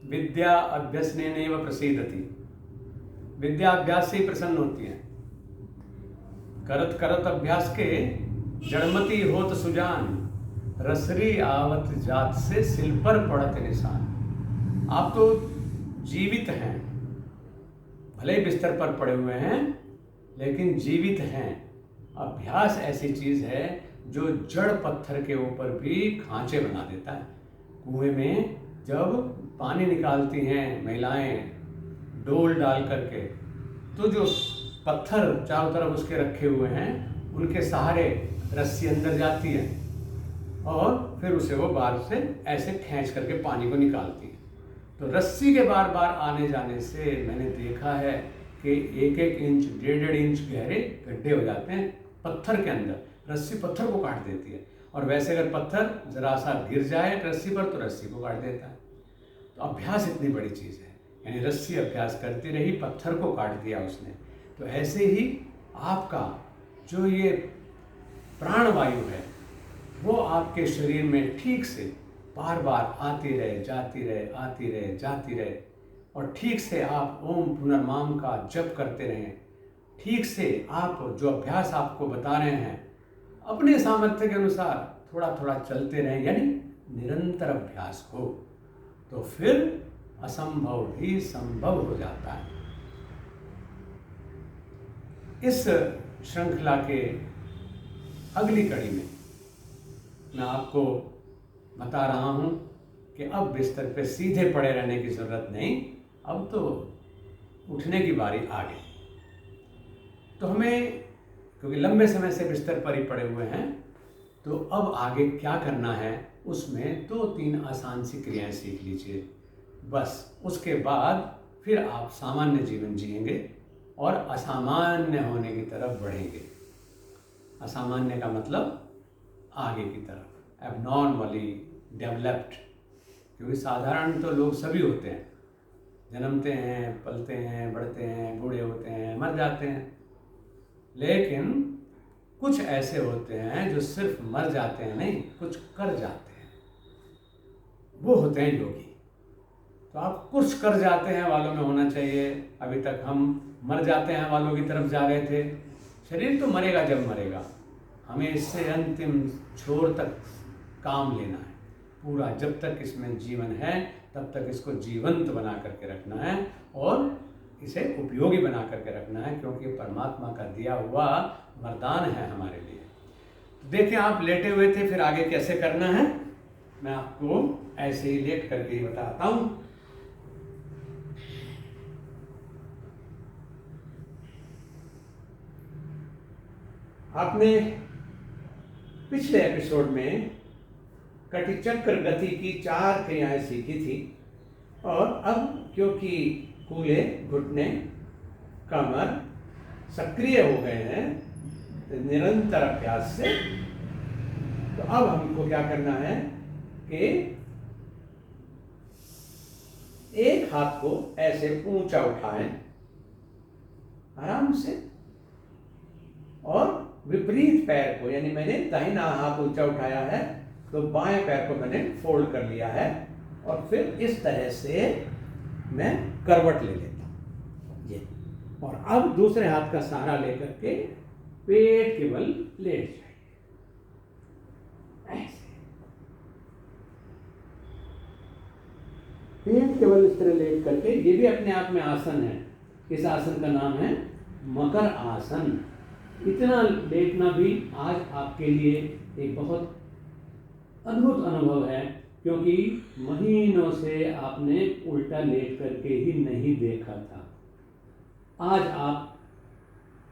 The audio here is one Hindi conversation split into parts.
विद्या अभ्यसनेनैव प्रसीदति। विद्या अभ्यास से ही प्रसन्न होती है। करत करत अभ्यास के जड़मती होत सुजान, रसरी आवत जात से सिल पर पड़त निशान। आप तो जीवित हैं, भले ही बिस्तर पर पड़े हुए हैं लेकिन जीवित हैं। अभ्यास ऐसी चीज है जो जड़ पत्थर के ऊपर भी खांचे बना देता है। कुएं में जब पानी निकालती हैं महिलाएं डोल डाल करके, तो जो पत्थर चारों तरफ उसके रखे हुए हैं उनके सहारे रस्सी अंदर जाती है और फिर उसे वो बाहर से ऐसे खींच करके पानी को निकालती है। तो रस्सी के बार बार आने जाने से मैंने देखा है कि 1-1 इंच 1.5 इंच गहरे गड्ढे हो जाते हैं पत्थर के अंदर। रस्सी पत्थर को काट देती है, और वैसे अगर पत्थर जरा सा गिर जाए रस्सी पर तो रस्सी को काट देता है। तो अभ्यास इतनी बड़ी चीज़ है, यानी रस्सी अभ्यास करती रही, पत्थर को काट दिया उसने। तो ऐसे ही आपका जो ये प्राणवायु है वो आपके शरीर में ठीक से बार बार आती रहे, जाती रहे, आती रहे, जाती रहे, और ठीक से आप ओम पुनर्माम का जप करते रहें। ठीक से आप जो अभ्यास आपको बता रहे हैं अपने सामर्थ्य के अनुसार थोड़ा थोड़ा चलते रहें, यानी निरंतर अभ्यास हो, तो फिर असंभव भी संभव हो जाता है। इस श्रृंखला के अगली कड़ी में मैं आपको बता रहा हूं कि अब बिस्तर पे सीधे पड़े रहने की जरूरत नहीं, अब तो उठने की बारी आ गई। तो हमें, क्योंकि लंबे समय से बिस्तर पर ही पड़े हुए हैं, तो अब आगे क्या करना है उसमें 2-3 आसान सी क्रियाएं सीख लीजिए। बस उसके बाद फिर आप सामान्य जीवन जिएंगे और असामान्य होने की तरफ बढ़ेंगे। असामान्य का मतलब आगे की तरफ, एबनॉर्मली डेवलप्ड। क्योंकि साधारण तो लोग सभी होते हैं, जन्मते हैं, पलते हैं, बढ़ते हैं, बूढ़े होते हैं, मर जाते हैं। लेकिन कुछ ऐसे होते हैं जो सिर्फ मर जाते हैं नहीं, कुछ कर जाते हैं, वो होते हैं योगी। तो आप कुछ कर जाते हैं वालों में होना चाहिए। अभी तक हम मर जाते हैं वालों की तरफ जा रहे थे। शरीर तो मरेगा जब मरेगा, हमें इससे अंतिम छोर तक काम लेना है पूरा। जब तक इसमें जीवन है तब तक इसको जीवंत बना करके रखना है और इसे उपयोगी बना करके रखना है, क्योंकि परमात्मा का दिया हुआ वरदान है हमारे लिए। तो देखिए, आप लेटे हुए थे, फिर आगे कैसे करना है मैं आपको ऐसे ही लेट करके बताता हूं। आपने पिछले एपिसोड में कटिचक्र गति की 4 क्रियाएं सीखी थी, और अब क्योंकि कूल्हे, घुटने, कमर सक्रिय हो गए हैं निरंतर अभ्यास से, तो अब हमको क्या करना है कि एक हाथ को ऐसे ऊंचा उठाएं आराम से, और विपरीत पैर को, यानी मैंने दाहिना हाथ ऊंचा उठाया है तो बाएं पैर को मैंने फोल्ड कर लिया है, और फिर इस तरह से मैं करवट ले लेता हूं ये। और अब दूसरे हाथ का सहारा लेकर के पेट के बल लेट जाइए ऐसे। पेट के बल इस तरह लेट करके, ये भी अपने आप में आसन है। इस आसन का नाम है मकर आसन। इतना लेटना भी आज आपके लिए एक बहुत अद्भुत अनुभव है, क्योंकि महीनों से आपने उल्टा लेट करके ही नहीं देखा था। आज आप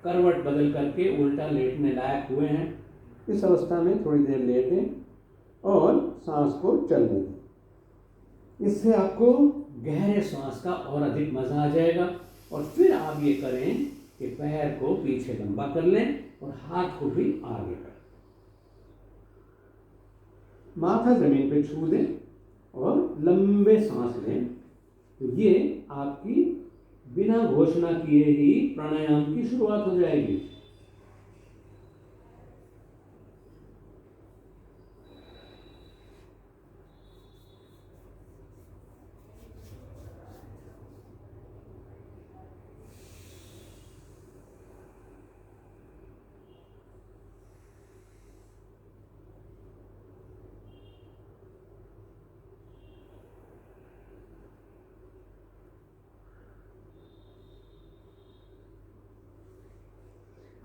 करवट बदल करके उल्टा लेटने लायक हुए हैं। इस अवस्था में थोड़ी देर लेटें और सांस को चलने दें। इससे आपको गहरे सांस का और अधिक मजा आ जाएगा। और फिर आप ये करें कि पैर को पीछे लंबा कर लें और हाथ को भी आगे कर, माथा जमीन पे छू दें और लंबे सांस लें। तो ये आपकी बिना घोषणा किए ही प्राणायाम की शुरुआत हो जाएगी।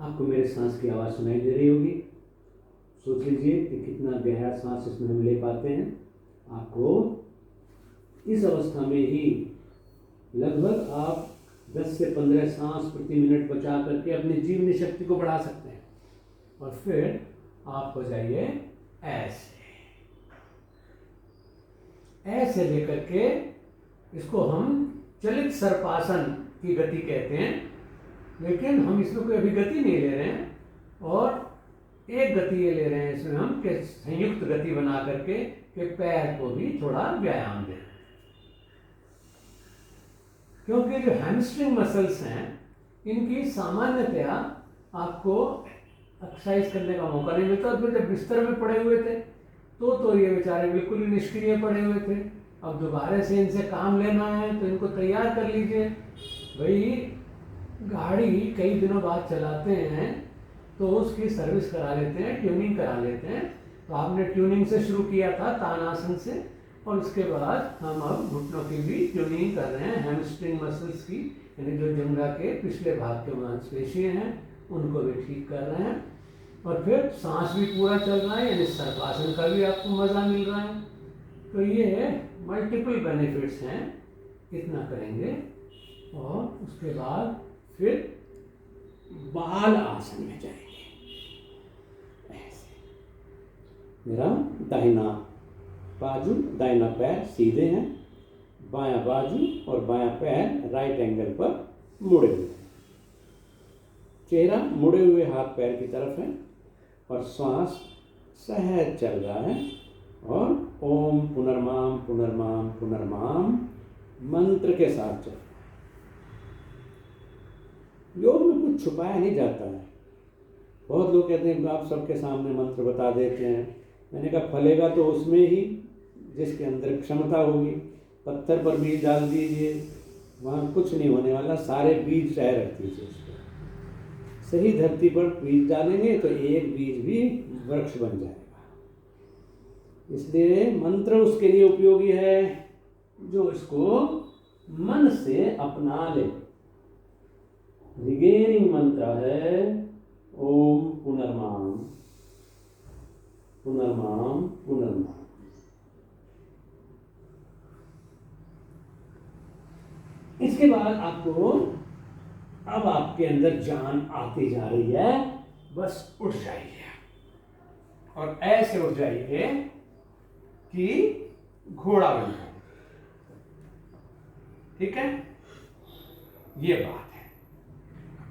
आपको मेरे सांस की आवाज़ सुनाई दे रही होगी। सोच लीजिए कि कितना गहरा सांस इसमें हम ले पाते हैं। आपको इस अवस्था में ही लगभग आप 10 से 15 सांस प्रति मिनट बचा करके अपनी जीवनी शक्ति को बढ़ा सकते हैं। और फिर आप हो जाइए ऐसे लेकर के, इसको हम चलित सर्पासन की गति कहते हैं, लेकिन हम इसमें कोई अभी गति नहीं ले रहे हैं, और एक गति ये ले रहे हैं इसमें हम कि संयुक्त गति बना करके कि पैर को भी थोड़ा व्यायाम दें। क्योंकि जो हैमस्ट्रिंग मसल्स हैं, इनकी सामान्यतया आपको एक्सरसाइज करने का मौका नहीं मिलता। तो जब बिस्तर में पड़े हुए थे तो ये बेचारे बिल्कुल ही निष्क्रिय पड़े हुए थे। अब दोबारा से इनसे काम लेना है तो इनको तैयार कर लीजिए। भाई गाड़ी कई दिनों बाद चलाते हैं तो उसकी सर्विस करा लेते हैं, ट्यूनिंग करा लेते हैं। तो आपने ट्यूनिंग से शुरू किया था तानासन से, और उसके बाद हम अब घुटनों की भी ट्यूनिंग कर रहे हैं, हैमस्ट्रिंग मसल्स की, यानी जो जंघा के पिछले भाग के मांसपेशियां हैं उनको भी ठीक कर रहे हैं। और फिर सांस भी पूरा चल रहा है, यानी सर्पासन का भी आपको मज़ा मिल रहा है। तो ये मल्टीपल बेनिफिट्स हैं। इतना करेंगे और उसके बाद फिर बाल आसन में जाएंगे। ऐसे मेरा दाहिना बाजू, दाहिना पैर सीधे हैं, बायां बाजू और बायां पैर राइट एंगल पर मुड़े हुए हैं। चेहरा मुड़े हुए हाथ पैर की तरफ है और श्वास सहज चल रहा है। और ओम पुनर्माम पुनर्माम पुनर्माम मंत्र के साथ चल रहा है। योग में कुछ छुपाया नहीं जाता है। बहुत लोग कहते हैं आप सबके सामने मंत्र बता देते हैं। मैंने कहा फलेगा तो उसमें ही जिसके अंदर क्षमता होगी। पत्थर पर बीज डाल दीजिए, वहाँ कुछ नहीं होने वाला, सारे बीज चाहे रख दीजिए उसको। सही धरती पर बीज डालेंगे तो एक बीज भी वृक्ष बन जाएगा। इसलिए मंत्र उसके लिए उपयोगी है जो इसको मन से अपना ले। रिगेनिंग मंत्र है ओम पुनर्माम पुनर्माम पुनर्माम। इसके बाद आपको, अब आपके अंदर जान आती जा रही है, बस उठ जाइए और ऐसे उठ जाइए कि घोड़ा बन जाए। ठीक है, ये बात है।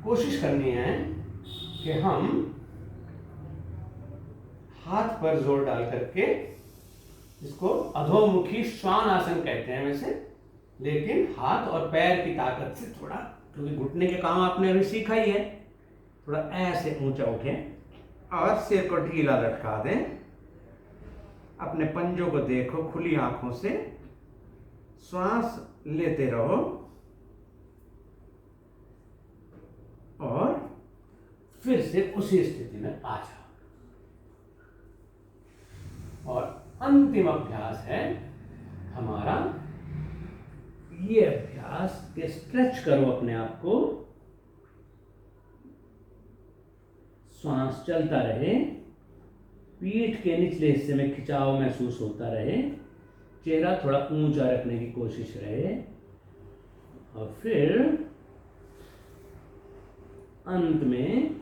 कोशिश करनी है कि हम हाथ पर जोर डाल करके, इसको अधोमुखी श्वान आसन कहते हैं वैसे, लेकिन हाथ और पैर की ताकत से थोड़ा, क्योंकि घुटने के काम आपने अभी सीखा ही है, थोड़ा ऐसे ऊंचा उठें और सिर को ढीला लटका दें। अपने पंजों को देखो खुली आंखों से, श्वास लेते रहो और फिर से उसी स्थिति में आ जाओ। और अंतिम अभ्यास है हमारा ये अभ्यास के स्ट्रेच करो अपने आप को, श्वास चलता रहे, पीठ के निचले हिस्से में खिंचाव महसूस होता रहे, चेहरा थोड़ा ऊंचा रखने की कोशिश रहे, और फिर अंत में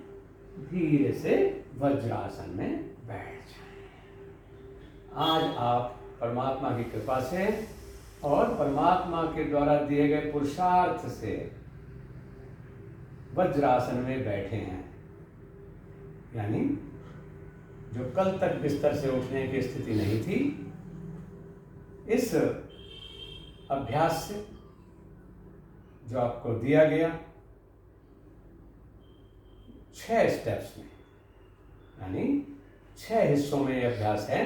धीरे से वज्रासन में बैठ जाएं। आज आप परमात्मा की कृपा से और परमात्मा के द्वारा दिए गए पुरुषार्थ से वज्रासन में बैठे हैं। यानी जो कल तक बिस्तर से उठने की स्थिति नहीं थी, इस अभ्यास से जो आपको दिया गया 6 स्टेप्स में, यानी 6 हिस्सों में यह अभ्यास है,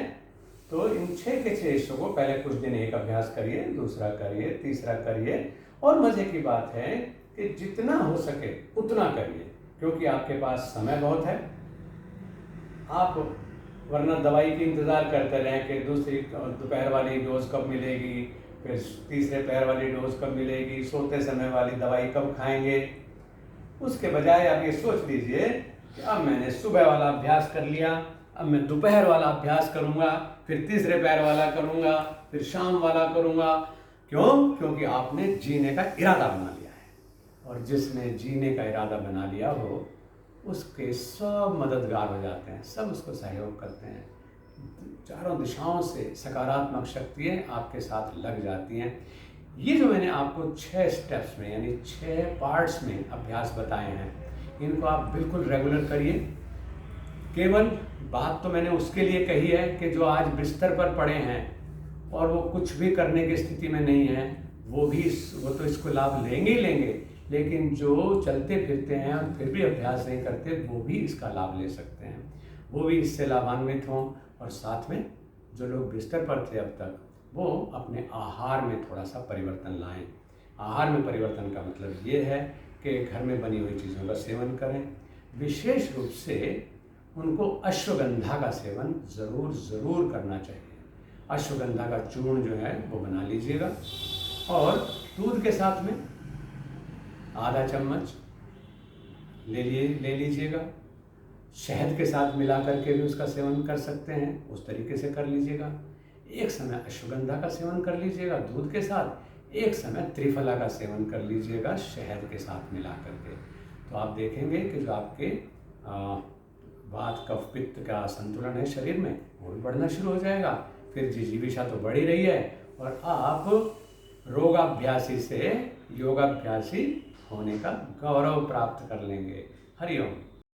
तो इन 6 के 6 हिस्सों को पहले कुछ दिन एक अभ्यास करिए, दूसरा करिए, तीसरा करिए, और मजे की बात है कि जितना हो सके उतना करिए, क्योंकि आपके पास समय बहुत है। आप वरना दवाई की इंतज़ार करते रहें कि दूसरी दोपहर वाली डोज कब मिलेगी, फिर तीसरे पैर वाली डोज कब मिलेगी, सोते समय वाली दवाई कब खाएंगे। उसके बजाय आप ये सोच लीजिए कि अब मैंने सुबह वाला अभ्यास कर लिया, अब मैं दोपहर वाला अभ्यास करूंगा, फिर तीसरे पैर वाला करूंगा, फिर शाम वाला करूंगा। क्यों? क्योंकि आपने जीने का इरादा बना लिया है। और जिसने जीने का इरादा बना लिया हो, उसके सब मददगार हो जाते हैं, सब उसको सहयोग करते हैं। चारों दिशाओं से सकारात्मक शक्तियाँ आपके साथ लग जाती हैं। ये जो मैंने आपको 6 स्टेप्स में यानी 6 पार्ट्स में अभ्यास बताए हैं, इनको आप बिल्कुल रेगुलर करिए। केवल बात तो मैंने उसके लिए कही है कि जो आज बिस्तर पर पड़े हैं और वो कुछ भी करने की स्थिति में नहीं है, वो तो इसको लाभ लेंगे ही लेंगे, लेकिन जो चलते फिरते हैं और फिर भी अभ्यास नहीं करते, वो भी इसका लाभ ले सकते हैं, वो भी इससे लाभान्वित हों। और साथ में जो लोग बिस्तर पर थे अब तक, वो अपने आहार में थोड़ा सा परिवर्तन लाएं। आहार में परिवर्तन का मतलब ये है कि घर में बनी हुई चीज़ों का सेवन करें। विशेष रूप से उनको अश्वगंधा का सेवन ज़रूर करना चाहिए। अश्वगंधा का चूर्ण जो है वो बना लीजिएगा और दूध के साथ में आधा चम्मच ले लीजिएगा। शहद के साथ मिला करके भी उसका सेवन कर सकते हैं, उस तरीके से कर लीजिएगा। एक समय अश्वगंधा का सेवन कर लीजिएगा दूध के साथ, एक समय त्रिफला का सेवन कर लीजिएगा शहद के साथ मिला करके। तो आप देखेंगे कि जो आपके वात कफ पित्त का संतुलन है शरीर में, वो भी बढ़ना शुरू हो जाएगा। फिर जिजीविषा तो बढ़ ही रही है और आप रोगाभ्यासी से योगाभ्यासी होने का गौरव प्राप्त कर लेंगे। हरिओम।